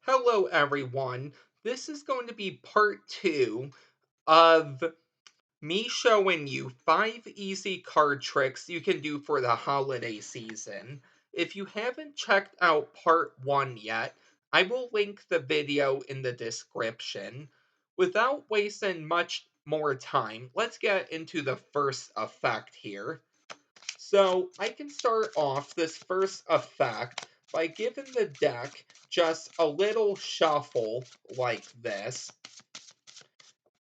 Hello, everyone. This is going to be part two of me showing you 5 easy card tricks you can do for the holiday season. If you haven't checked out part one yet, I will link the video in the description. Without wasting much more time, let's get into the first effect here. So I can start off this first effect by giving the deck just a little shuffle like this.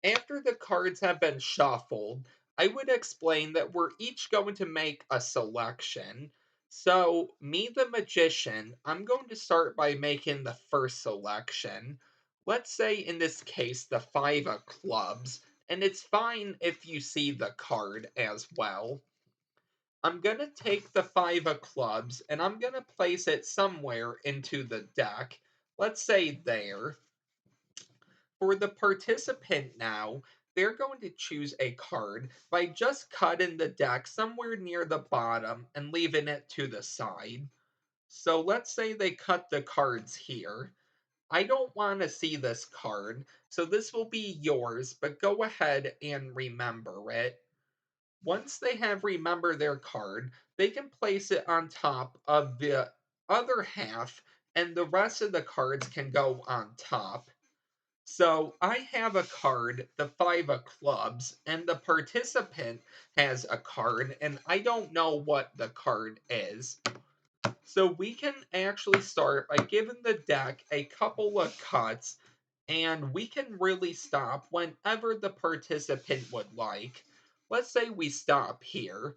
After the cards have been shuffled, I would explain that we're each going to make a selection. So, me the magician, I'm going to start by making the first selection. Let's say in this case the 5 of clubs, and it's fine if you see the card as well. I'm going to take the 5 of clubs and I'm going to place it somewhere into the deck. Let's say there. For the participant now, they're going to choose a card by just cutting the deck somewhere near the bottom and leaving it to the side. So let's say they cut the cards here. I don't want to see this card, so this will be yours, but go ahead and remember it. Once they have remembered their card, they can place it on top of the other half, and the rest of the cards can go on top. So I have a card, the 5 of clubs, and the participant has a card, and I don't know what the card is. So we can actually start by giving the deck a couple of cuts, and we can really stop whenever the participant would like. Let's say we stop here.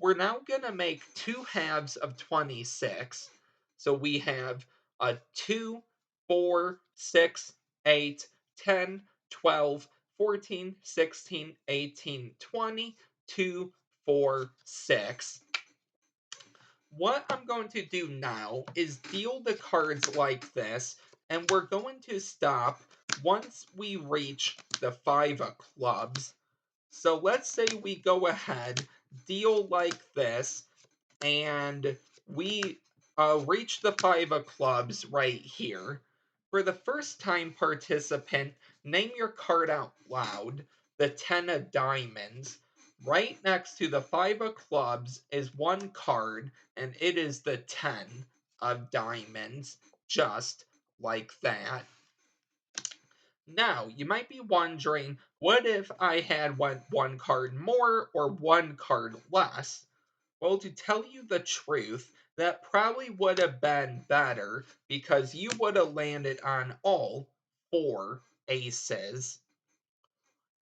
We're now going to make 2 halves of 26. So we have a 2, 4, 6, 8, 10, 12, 14, 16, 18, 20, 2, 4, 6. What I'm going to do now is deal the cards like this, and we're going to stop once we reach the 5 of clubs. So let's say we go ahead, deal like this, and we reach the 5 of clubs right here. For the first time participant, name your card out loud, the 10 of diamonds. Right next to the 5 of clubs is one card, and it is the 10 of diamonds, just like that. Now, you might be wondering, what if I had one card more or one card less? Well, to tell you the truth, that probably would have been better because you would have landed on all 4 aces.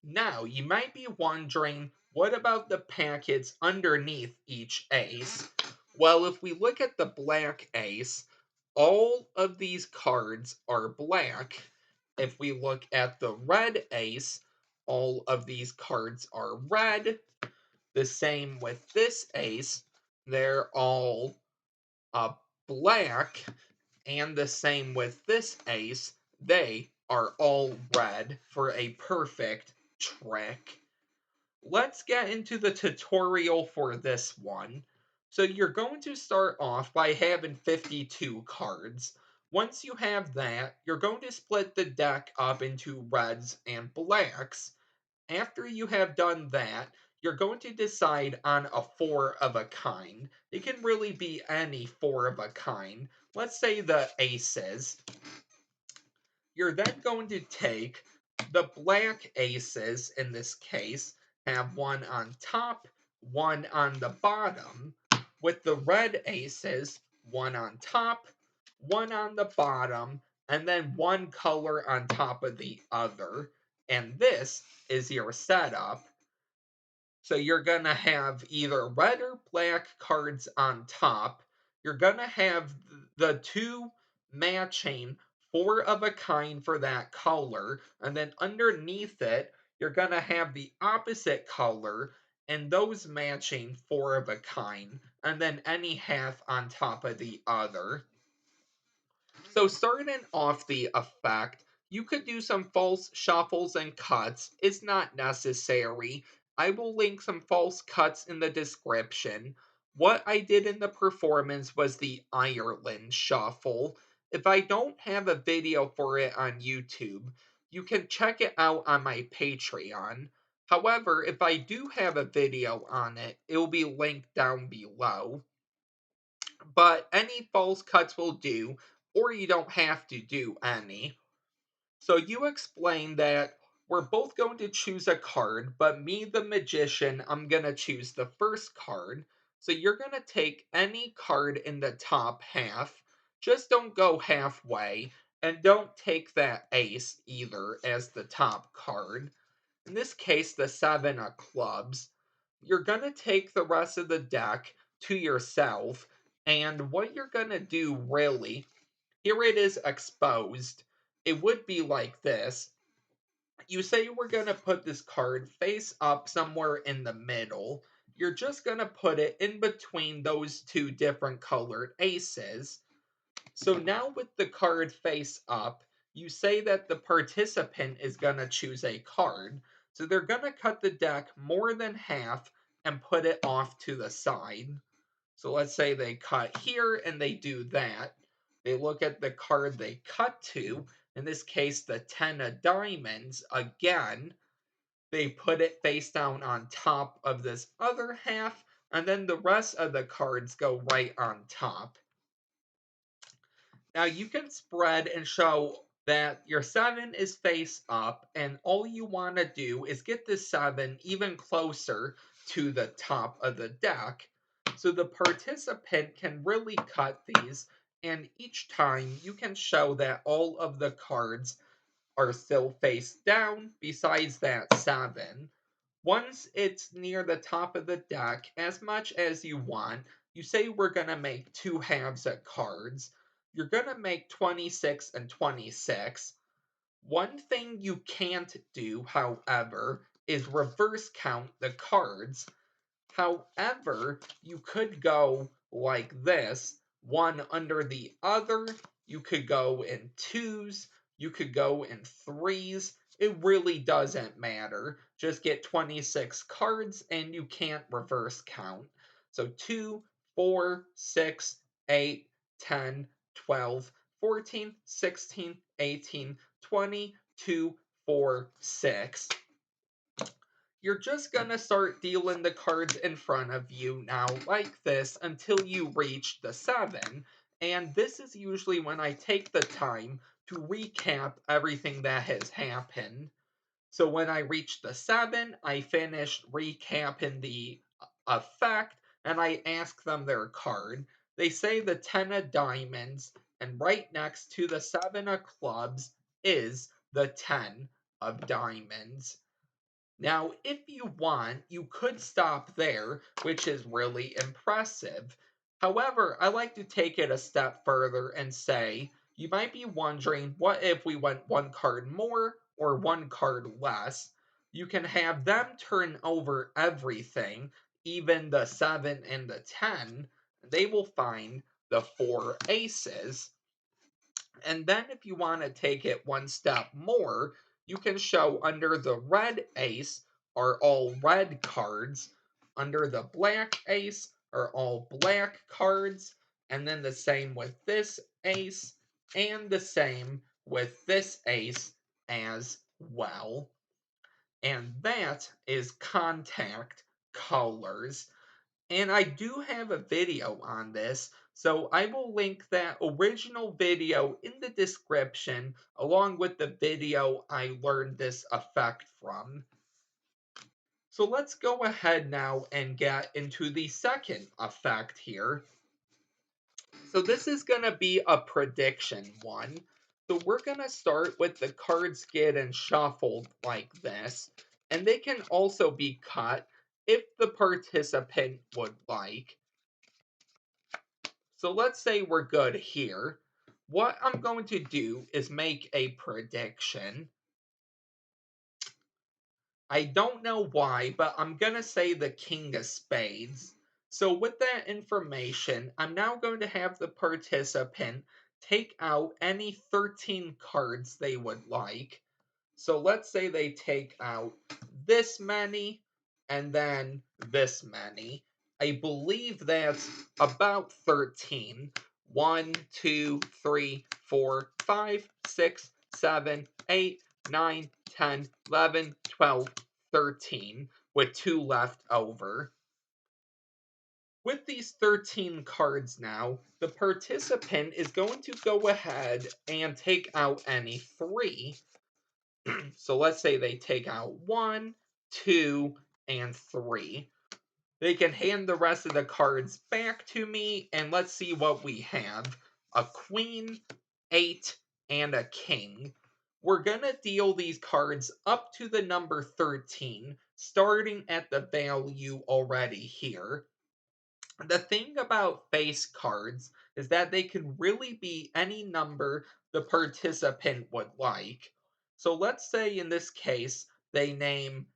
Now, you might be wondering, what about the packets underneath each ace? Well, if we look at the black ace, all of these cards are black. If we look at the red ace, all of these cards are red. The same with this ace, they're all uh, black. And the same with this ace, they are all red for a perfect trick. Let's get into the tutorial for this one. So you're going to start off by having 52 cards. Once you have that, you're going to split the deck up into reds and blacks. After you have done that, you're going to decide on a 4 of a kind. It can really be any 4 of a kind. Let's say the aces. You're then going to take the black aces, in this case, have one on top, one on the bottom, with the red aces, one on top, one on the bottom, and then one color on top of the other. And this is your setup. So you're going to have either red or black cards on top. You're going to have the two matching 4 of a kind for that color. And then underneath it, you're going to have the opposite color and those matching 4 of a kind. And then any half on top of the other. So starting off the effect, you could do some false shuffles and cuts. It's not necessary. I will link some false cuts in the description. What I did in the performance was the Ireland shuffle. If I don't have a video for it on YouTube, you can check it out on my Patreon. However, if I do have a video on it, it will be linked down below. But any false cuts will do, or you don't have to do any. So you explain that we're both going to choose a card, but me, the magician, I'm going to choose the first card. So you're going to take any card in the top half. Just don't go halfway. And don't take that ace either as the top card. In this case, the seven of clubs. You're going to take the rest of the deck to yourself. And what you're going to do really, here it is exposed. It would be like this. You say we're going to put this card face up somewhere in the middle. You're just going to put it in between those two different colored aces. So now with the card face up, you say that the participant is going to choose a card. So they're going to cut the deck more than half and put it off to the side. So let's say they cut here and they do that. They look at the card they cut to, in this case, the 10 of diamonds. Again, they put it face down on top of this other half, and then the rest of the cards go right on top. Now you can spread and show that your 7 is face up, and all you want to do is get the 7 even closer to the top of the deck. So the participant can really cut these, and each time you can show that all of the cards are still face down besides that 7. Once it's near the top of the deck, as much as you want, you say we're going to make two halves of cards. You're going to make 26 and 26. One thing you can't do, however, is reverse count the cards. However, you could go like this, one under the other. You could go in twos. You could go in threes. It really doesn't matter. Just get 26 cards and you can't reverse count. So 2, 4, 6, 8, 10, 12, 14, 16, 18, 20, 2, 4, 6. You're just gonna start dealing the cards in front of you now like this until you reach the 7. And this is usually when I take the time to recap everything that has happened. So when I reach the 7, I finish recapping the effect and I ask them their card. They say the 10 of diamonds, and right next to the 7 of clubs is the 10 of diamonds. Now, if you want, you could stop there, which is really impressive. However, I like to take it a step further and say, you might be wondering, what if we went one card more or one card less? You can have them turn over everything, even the 7 and the 10. They will find the 4 aces. And then if you want to take it one step more, you can show under the red ace are all red cards, under the black ace are all black cards, and then the same with this ace, and the same with this ace as well. And that is contact colors. And I do have a video on this, so I will link that original video in the description along with the video I learned this effect from. So let's go ahead now and get into the second effect here. So this is going to be a prediction one. So we're going to start with the cards getting shuffled like this, and they can also be cut if the participant would like. So let's say we're good here. What I'm going to do is make a prediction. I don't know why, but I'm going to say the King of Spades. So with that information, I'm now going to have the participant take out any 13 cards they would like. So let's say they take out this many and then this many. I believe that's about 13. 1, 2, 3, 4, 5, 6, 7, 8, 9, 10, 11, 12, 13, with 2 left over. With these 13 cards now, the participant is going to go ahead and take out any 3. So let's say they take out 1, 2, and 3. They can hand the rest of the cards back to me, and let's see what we have. A queen, 8, and a king. We're going to deal these cards up to the number 13, starting at the value already here. The thing about face cards is that they can really be any number the participant would like. So let's say in this case they name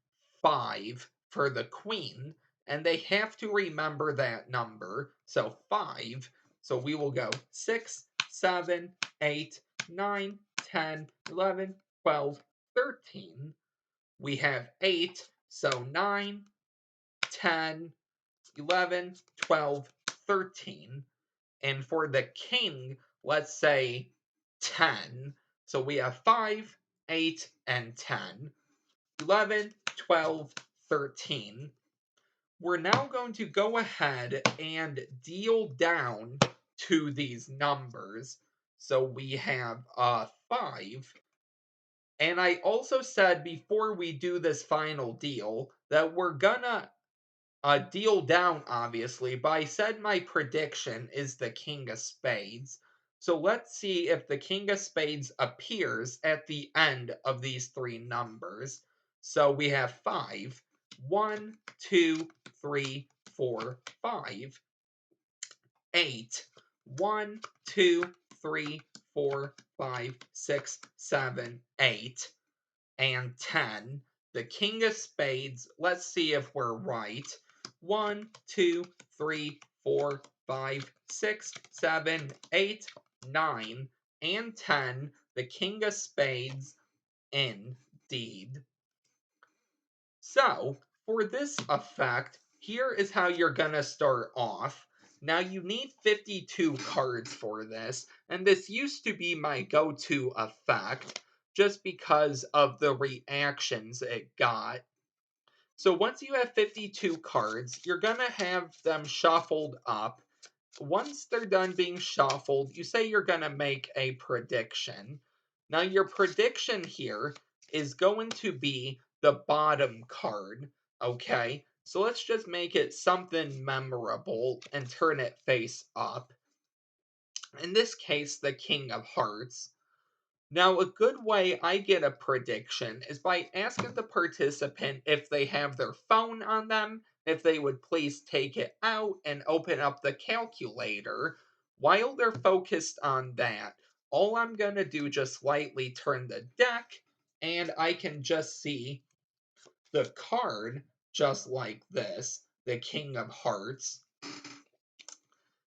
5 for the queen, and they have to remember that number. So 5. So we will go 6, 7, 8, 9, 10, 11, 12, 13. We have 8, so 9, 10, 11, 12, 13. And for the king, let's say 10. So we have 5, 8, and 10. 11, 12, 13. We're now going to go ahead and deal down to these numbers. So we have 5. And I also said before we do this final deal that we're gonna deal down, obviously, but I said my prediction is the King of Spades. So let's see if the King of Spades appears at the end of these 3 numbers. So we have 5. 1, 2, 3, 4, 5. 8. 1, 2, 3, 4, 5, 6, 7, 8. And 10. The King of Spades, let's see if we're right. 1, 2, 3, 4, 5, 6, 7, 8, 9, and 10. The King of Spades, indeed. So, for this effect, here is how you're going to start off. Now, you need 52 cards for this, and this used to be my go-to effect just because of the reactions it got. So once you have 52 cards, you're going to have them shuffled up. Once they're done being shuffled, you say you're going to make a prediction. Now, your prediction here is going to be the bottom card, okay? So let's just make it something memorable and turn it face up. In this case, the King of Hearts. Now, a good way I get a prediction is by asking the participant if they have their phone on them, if they would please take it out and open up the calculator. While they're focused on that, all I'm going to do just slightly turn the deck, and I can just see the card just like this, the King of Hearts.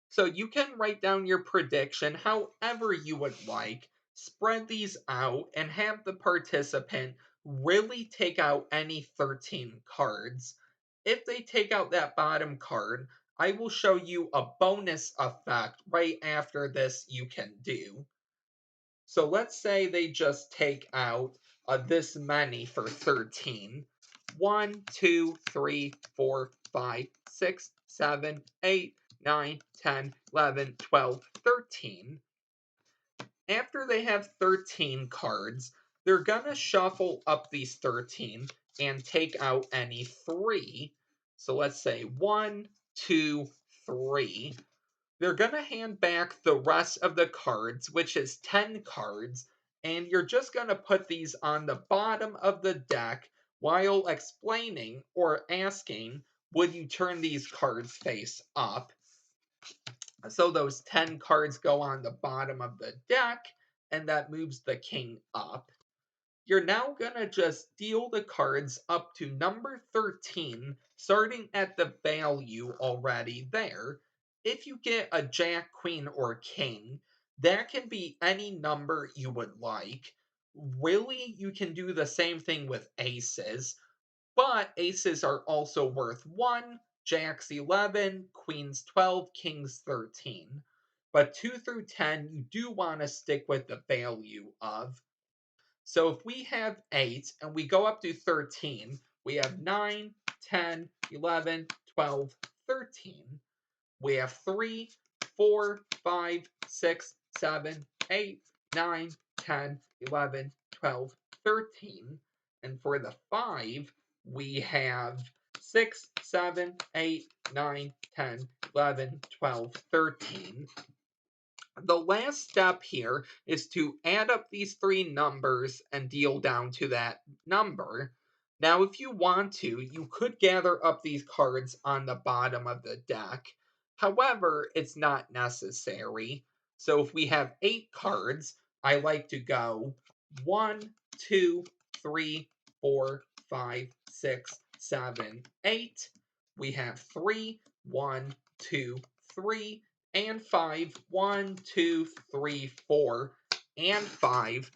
So you can write down your prediction however you would like, spread these out, and have the participant really take out any 13 cards. If they take out that bottom card, I will show you a bonus effect right after this you can do. So let's say they just take out this many for 13. 1, 2, 3, 4, 5, 6, 7, 8, 9, 10, 11, 12, 13. After they have 13 cards, they're going to shuffle up these 13 and take out any 3. So let's say 1, 2, 3. They're going to hand back the rest of the cards, which is 10 cards, and you're just going to put these on the bottom of the deck while explaining or asking, would you turn these cards face up? So those 10 cards go on the bottom of the deck, and that moves the king up. You're now going to just deal the cards up to number 13, starting at the value already there. If you get a jack, queen, or king, that can be any number you would like. Really, you can do the same thing with aces, but aces are also worth 1, jacks 11, queens 12, kings 13. but 2 through 10, you do want to stick with the value of. So if we have 8 and we go up to 13, we have 9, 10, 11, 12, 13. We have 3, 4, 5, 6, 7, 8, 9, 10, 11, 12, 13. And for the 5, we have 6, 7, 8, 9, 10, 11, 12, 13. The last step here is to add up these three numbers and deal down to that number. Now, if you want to, you could gather up these cards on the bottom of the deck. However, it's not necessary. So if we have 8 cards, I like to go 1, 2, 3, 4, 5, 6, 7, 8. We have 3, 1, 2, 3, and 5. 1, 2, 3, 4, and 5.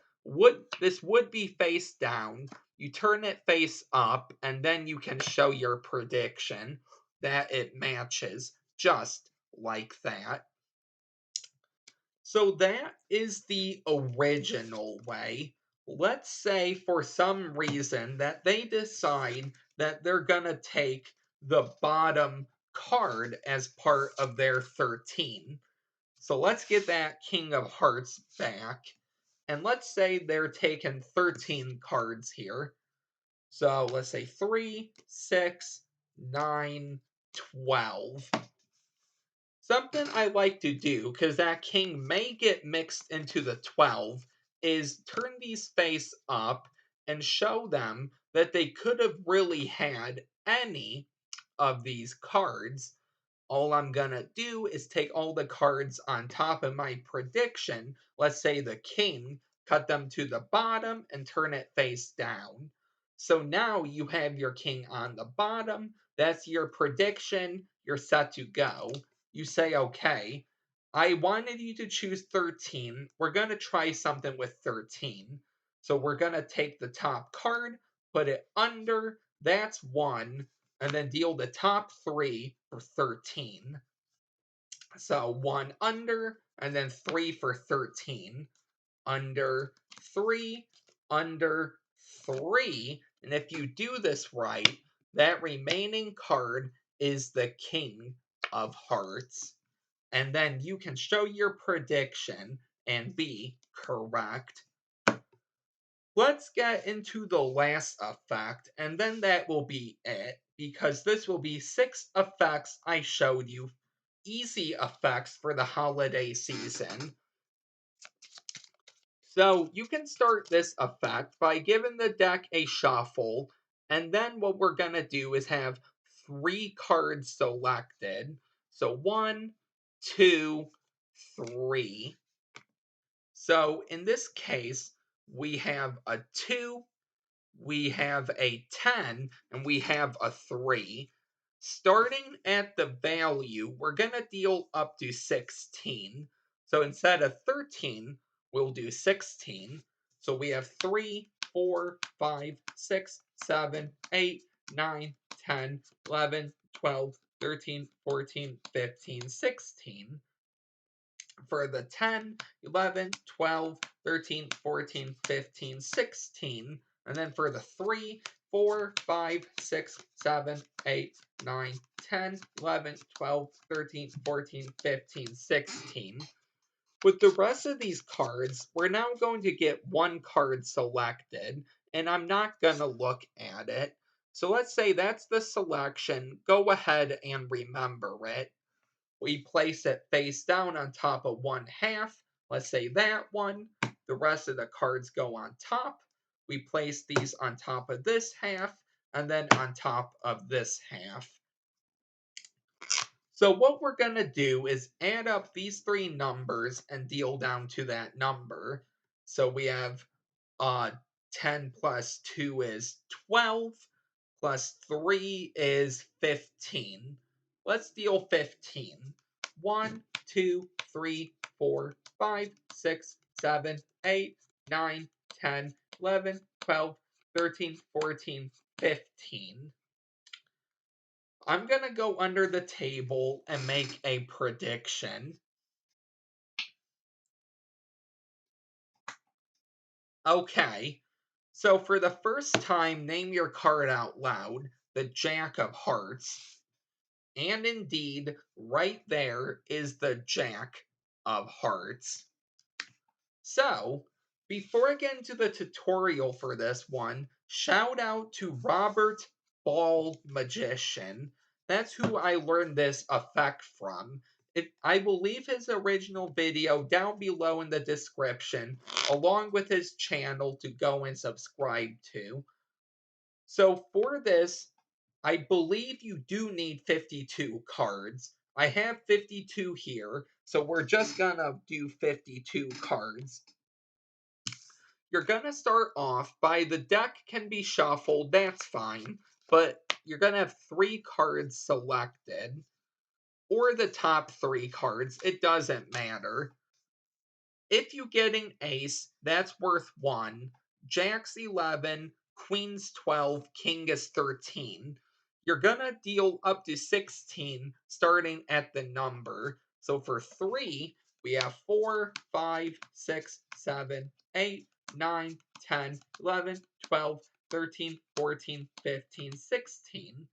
This would be face down. You turn it face up, and then you can show your prediction that it matches just like that. So that is the original way. Let's say for some reason that they decide that they're going to take the bottom card as part of their 13. So let's get that King of Hearts back. And let's say they're taking 13 cards here. So let's say 3, 6, 9, 12. Something I like to do, because that king may get mixed into the 12, is turn these face up and show them that they could have really had any of these cards. All I'm gonna do is take all the cards on top of my prediction, let's say the king, cut them to the bottom and turn it face down. So now you have your king on the bottom. That's your prediction. You're set to go. You say, okay, I wanted you to choose 13. We're going to try something with 13. So we're going to take the top card, put it under. That's 1, and then deal the top 3 for 13. So 1 under, and then 3 for 13. Under 3, under 3. And if you do this right, that remaining card is the King of Hearts. And then you can show your prediction and be correct. Let's get into the last effect, and then that will be it, because this will be 6 effects I showed you, easy effects for the holiday season. So you can start this effect by giving the deck a shuffle, and then what we're going to do is have 3 cards selected. So 1, 2, 3. So in this case, we have a 2, we have a 10, and we have a 3. Starting at the value, we're going to deal up to 16. So instead of 13, we'll do 16. So we have 3, 4, 5, 6, 7, 8, 9, 10, 11, 12, 13, 14, 15, 16. For the 10, 11, 12, 13, 14, 15, 16. And then for the 3, 4, 5, 6, 7, 8, 9, 10, 11, 12, 13, 14, 15, 16. With the rest of these cards, we're now going to get one card selected, and I'm not going to look at it. So let's say that's the selection. Go ahead and remember it. We place it face down on top of 1/2. Let's say that one. The rest of the cards go on top. We place these on top of this half, and then on top of this half. So what we're going to do is add up these 3 numbers and deal down to that number. So we have 10 plus 2 is 12, plus 3 is 15. Let's deal 15. 1, 2, 3, 4, 5, 6, 7, 8, 9, 10, 11, 12, 13, 14, 15. I'm going to go under the table and make a prediction. Okay, so for the first time, name your card out loud, the Jack of Hearts. And indeed, right there is the Jack of Hearts. So, before I get into the tutorial for this one, shout out to Robert Ball Magician. That's who I learned this effect from. I will leave his original video down below in the description, along with his channel to go and subscribe to. So for this, I believe you do need 52 cards. I have 52 here, so we're just gonna do 52 cards. You're gonna start off by the deck can be shuffled, that's fine, but you're gonna have 3 cards selected, or the top 3 cards, it doesn't matter. If you get an ace, that's worth 1. Jack's 11, Queen's 12, King is 13. You're gonna deal up to 16 starting at the number. So for 3, we have 4, 5, 6, 7, 8, 9, 10, 11, 12, 13, 14, 15, 16.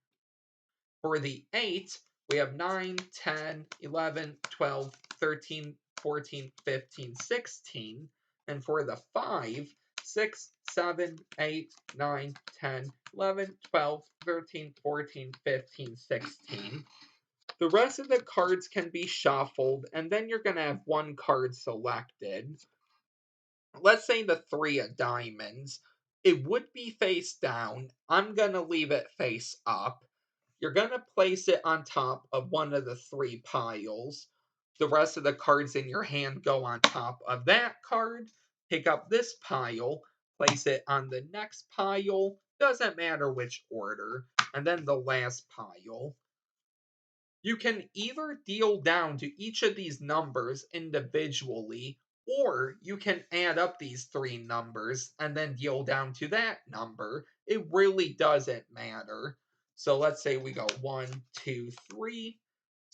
For the 8, we have 9, 10, 11, 12, 13, 14, 15, 16. And for the 5, 6, 7, 8, 9, 10, 11, 12, 13, 14, 15, 16. The rest of the cards can be shuffled, and then you're going to have 1 card selected. Let's say the 3 of diamonds. It would be face down. I'm going to leave it face up. You're going to place it on top of one of the 3 piles. The rest of the cards in your hand go on top of that card. Pick up this pile, place it on the next pile. Doesn't matter which order. And then the last pile. You can either deal down to each of these numbers individually, or you can add up these 3 numbers and then deal down to that number. It really doesn't matter. So let's say we go 1, 2, 3,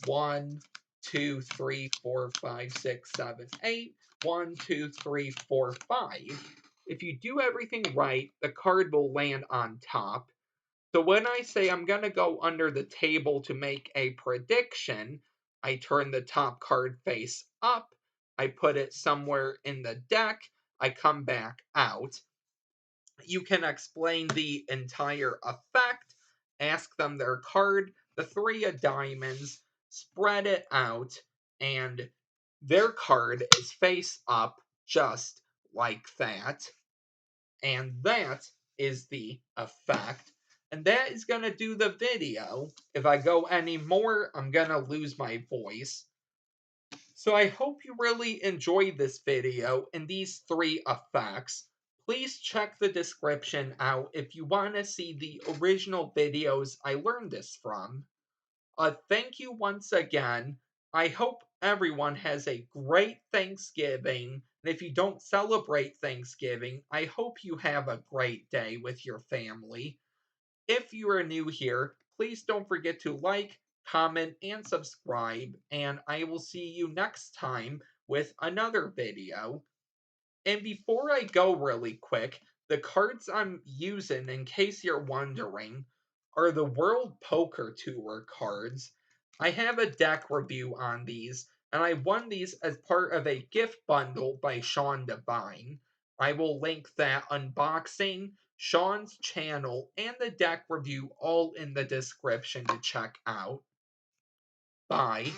1, 2, 3, 4, 5, 6, 7, 8, 1, 2, 3, 4, 5. If you do everything right, the card will land on top. So when I say I'm going to go under the table to make a prediction, I turn the top card face up, I put it somewhere in the deck, I come back out. You can explain the entire effect, ask them their card, the 3 of diamonds, spread it out, and their card is face up just like that. And that is the effect. And that is going to do the video. If I go any more, I'm going to lose my voice. So I hope you really enjoyed this video and these 3 effects. Please check the description out if you want to see the original videos I learned this from. Thank you once again. I hope everyone has a great Thanksgiving. And if you don't celebrate Thanksgiving, I hope you have a great day with your family. If you are new here, please don't forget to like, comment, and subscribe. And I will see you next time with another video. And before I go really quick, the cards I'm using, in case you're wondering, are the World Poker Tour cards. I have a deck review on these, and I won these as part of a gift bundle by Sean Devine. I will link that unboxing, Sean's channel, and the deck review all in the description to check out. Bye.